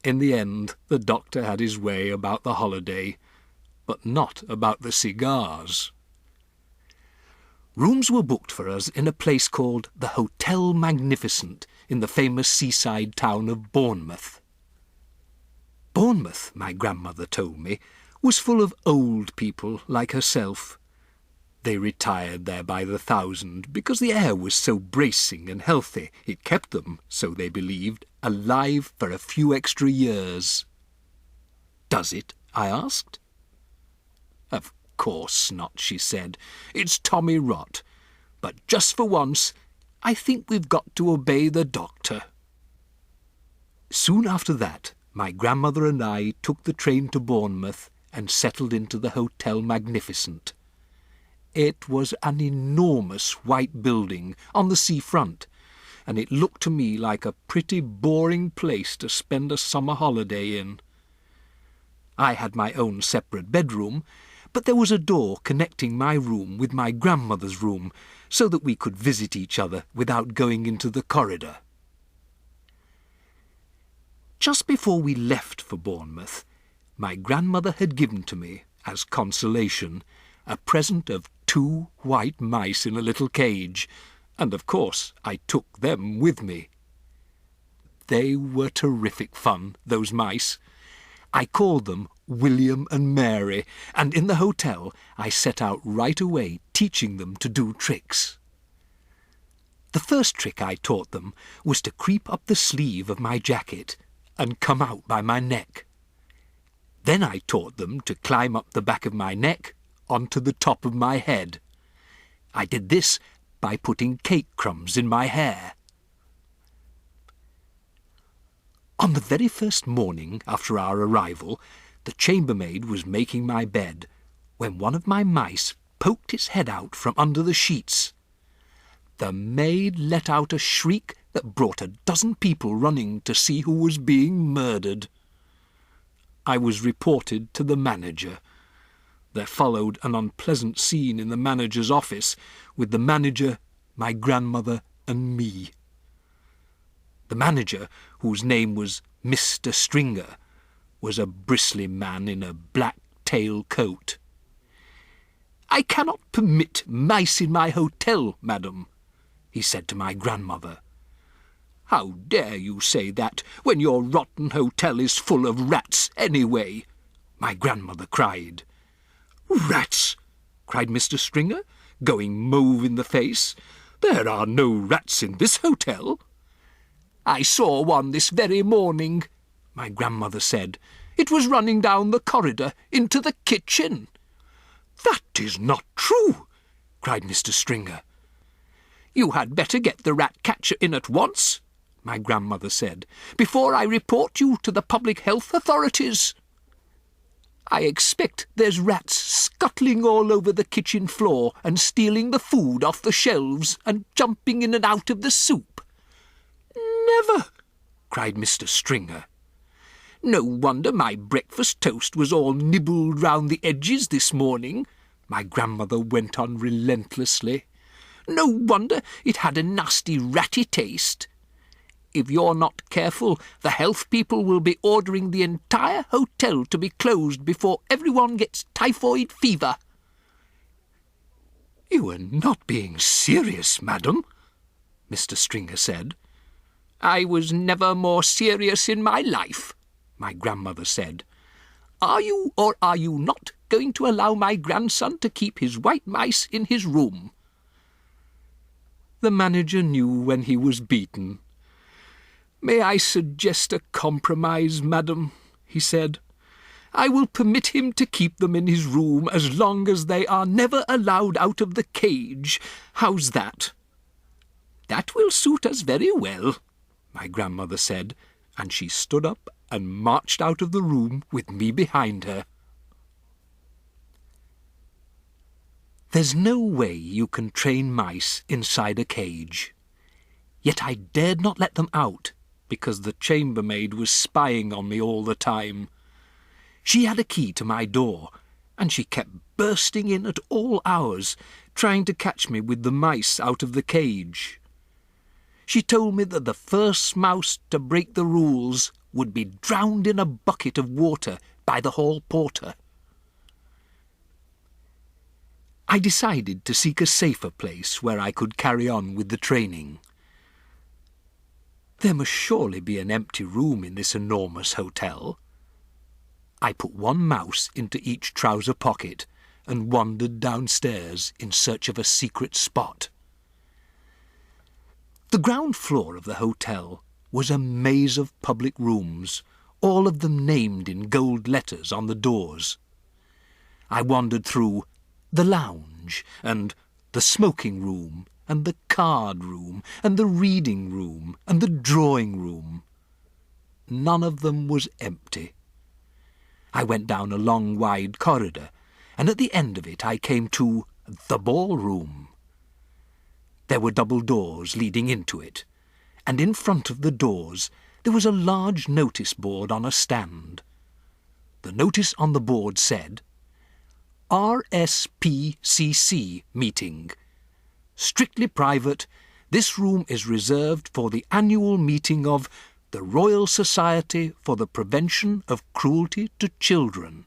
In the end, the doctor had his way about the holiday, but not about the cigars. Rooms were booked for us in a place called the Hotel Magnificent in the famous seaside town of Bournemouth. Bournemouth, my grandmother told me, was full of old people like herself. They retired there by the thousand because the air was so bracing and healthy. It kept them, so they believed, alive for a few extra years. "Does it?" I asked. "Of course not," she said. "It's tommy rot. But just for once, I think we've got to obey the doctor." Soon after that, my grandmother and I took the train to Bournemouth and settled into the Hotel Magnificent. It was an enormous white building on the seafront, and it looked to me like a pretty boring place to spend a summer holiday in. I had my own separate bedroom, but there was a door connecting my room with my grandmother's room so that we could visit each other without going into the corridor. Just before we left for Bournemouth, my grandmother had given to me, as consolation, a present of 2 white mice in a little cage, and of course I took them with me. They were terrific fun, those mice. I called them William and Mary, and in the hotel I set out right away teaching them to do tricks. The first trick I taught them was to creep up the sleeve of my jacket and come out by my neck. Then I taught them to climb up the back of my neck onto the top of my head. I did this by putting cake crumbs in my hair. On the very first morning after our arrival, the chambermaid was making my bed when one of my mice poked its head out from under the sheets. The maid let out a shriek that brought a dozen people running to see who was being murdered. I was reported to the manager. There followed an unpleasant scene in the manager's office with the manager, my grandmother, and me. The manager, whose name was Mr. Stringer, was a bristly man in a black tail coat. "I cannot permit mice in my hotel, madam," he said to my grandmother. "How dare you say that when your rotten hotel is full of rats anyway?" my grandmother cried. "Rats!" cried Mr. Stringer, going mauve in the face. "There are no rats in this hotel." "I saw one this very morning," my grandmother said. "It was running down the corridor into the kitchen." "That is not true," cried Mr. Stringer. "You had better get the rat catcher in at once," my grandmother said, "before I report you to the public health authorities. I expect there's rats scuttling all over the kitchen floor and stealing the food off the shelves and jumping in and out of the soup." "Never!" cried Mr. Stringer. "No wonder my breakfast toast was all nibbled round the edges this morning," my grandmother went on relentlessly. "No wonder it had a nasty ratty taste. If you're not careful, the health people will be ordering the entire hotel to be closed before everyone gets typhoid fever." "You are not being serious, madam," Mr. Stringer said. "I was never more serious in my life," my grandmother said. "Are you or are you not going to allow my grandson to keep his white mice in his room?" The manager knew when he was beaten. "May I suggest a compromise, madam?" he said. "I will permit him to keep them in his room as long as they are never allowed out of the cage. How's that?" "That will suit us very well," my grandmother said, and she stood up and marched out of the room with me behind her. There's no way you can train mice inside a cage. Yet I dared not let them out, because the chambermaid was spying on me all the time. She had a key to my door, and she kept bursting in at all hours, trying to catch me with the mice out of the cage. She told me that the first mouse to break the rules would be drowned in a bucket of water by the hall porter. I decided to seek a safer place where I could carry on with the training. There must surely be an empty room in this enormous hotel. I put one mouse into each trouser pocket and wandered downstairs in search of a secret spot. The ground floor of the hotel was a maze of public rooms, all of them named in gold letters on the doors. I wandered through the lounge, and the smoking room, and the card room, and the reading room, and the drawing room. None of them was empty. I went down a long, wide corridor, and at the end of it I came to the ballroom. There were double doors leading into it, and in front of the doors there was a large notice board on a stand. The notice on the board said, RSPCC meeting. Strictly private, this room is reserved for the annual meeting of the Royal Society for the Prevention of Cruelty to Children.